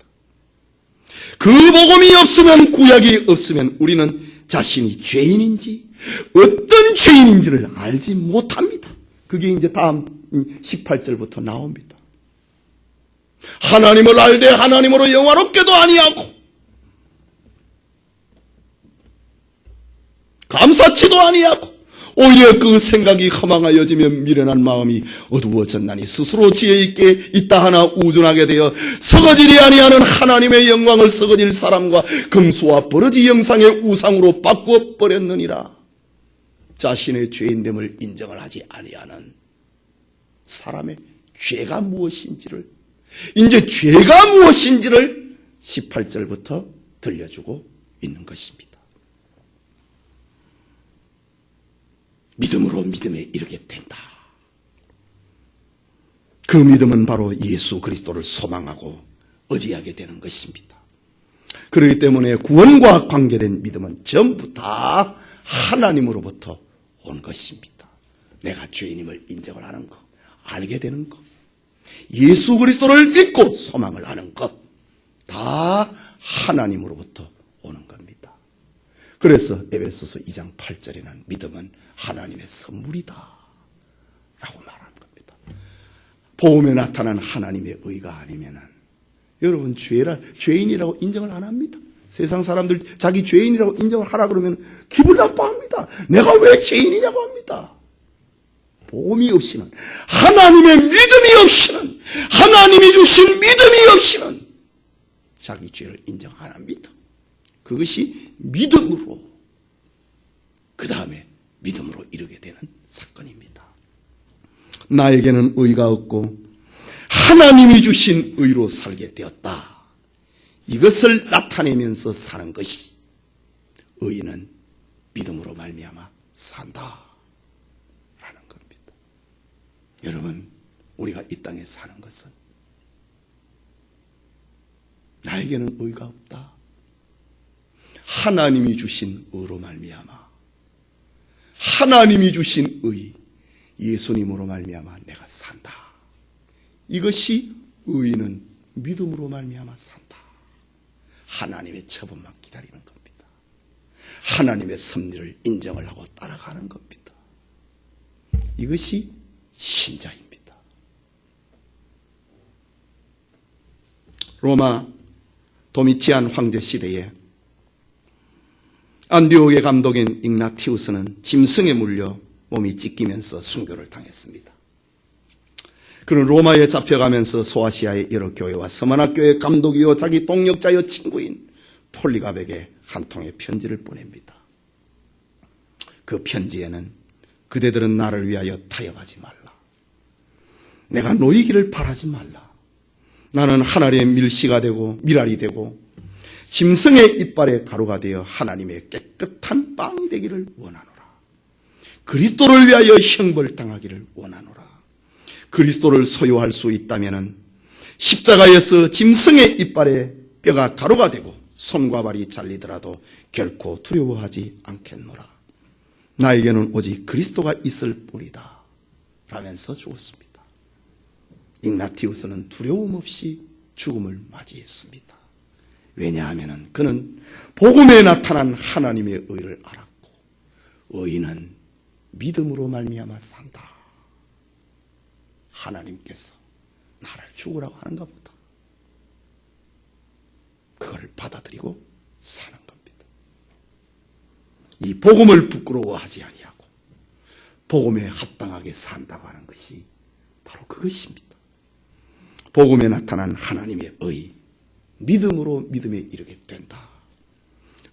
그 복음이 없으면, 구약이 없으면 우리는 자신이 죄인인지 어떤 죄인인지를 알지 못합니다. 그게 이제 다음 18절부터 나옵니다. 하나님을 알되 하나님으로 영화롭게도 아니하고 감사치도 아니하고 오히려 그 생각이 허망하여지며 미련한 마음이 어두워졌나니 스스로 지혜 있게 있다 하나 우둔하게 되어 서거지리 아니하는 하나님의 영광을 서거질 사람과 금수와 버러지 형상의 우상으로 바꾸어 버렸느니라. 자신의 죄인됨을 인정을 하지 아니하는 사람의 죄가 무엇인지를, 이제 죄가 무엇인지를 18절부터 들려주고 있는 것입니다. 믿음으로 믿음에 이르게 된다. 그 믿음은 바로 예수 그리스도를 소망하고 의지하게 되는 것입니다. 그렇기 때문에 구원과 관계된 믿음은 전부 다 하나님으로부터 온 것입니다. 내가 죄인임을 인정을 하는 것, 알게 되는 것, 예수 그리스도를 믿고 소망을 하는 것, 다 하나님으로부터 오는 겁니다. 그래서 에베소서 2장 8절에는 믿음은 하나님의 선물이다 라고 말하는 겁니다. 복음에 나타난 하나님의 의가 아니면은 여러분 죄인이라고 인정을 안 합니다. 세상 사람들 자기 죄인이라고 인정을 하라 그러면 기분 나빠합니다. 내가 왜 죄인이냐고 합니다. 복음이 없이는, 하나님의 믿음이 없이는, 하나님이 주신 믿음이 없이는 자기 죄를 인정 안 합니다. 그것이 믿음으로, 그 다음에 믿음으로 이르게 되는 사건입니다. 나에게는 의가 없고 하나님이 주신 의로 살게 되었다. 이것을 나타내면서 사는 것이, 의인은 믿음으로 말미암아 산다 라는 겁니다. 여러분, 우리가 이 땅에 사는 것은 나에게는 의가 없다. 하나님이 주신 의로 말미암아, 하나님이 주신 의, 예수님으로 말미암아 내가 산다. 이것이 의인은 믿음으로 말미암아 산다. 하나님의 처분만 기다리는 겁니다. 하나님의 섭리를 인정을 하고 따라가는 겁니다. 이것이 신자입니다. 로마 도미티안 황제 시대에 안디옥의 감독인 ig나티우스는 짐승에 물려 몸이 찢기면서 순교를 당했습니다. 그는 로마에 잡혀가면서 소아시아의 여러 교회와 서만학교의 감독이요 자기 동역자요 친구인 폴리갑에게 한 통의 편지를 보냅니다. 그 편지에는 그대들은 나를 위하여 타협하지 말라. 내가 놓이기를 바라지 말라. 나는 하나님의 밀시가 되고 밀알이 되고 짐승의 이빨에 가루가 되어 하나님의 깨끗한 빵이 되기를 원하노라. 그리스도를 위하여 형벌당하기를 원하노라. 그리스도를 소유할 수 있다면 십자가에서 짐승의 이빨에 뼈가 가루가 되고 손과 발이 잘리더라도 결코 두려워하지 않겠노라. 나에게는 오직 그리스도가 있을 뿐이다 라면서 죽었습니다. ig나티우스는 두려움 없이 죽음을 맞이했습니다. 왜냐하면 그는 복음에 나타난 하나님의 의를 알았고, 의인은 믿음으로 말미암아 산다. 하나님께서 나를 죽으라고 하는가 보다. 그걸 받아들이고 사는 겁니다. 이 복음을 부끄러워하지 아니하고 복음에 합당하게 산다고 하는 것이 바로 그것입니다. 복음에 나타난 하나님의 의, 믿음으로 믿음에 이르게 된다.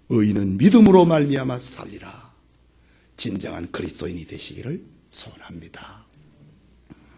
의인은 믿음으로 말미암아 살리라. 진정한 그리스도인이 되시기를 소원합니다.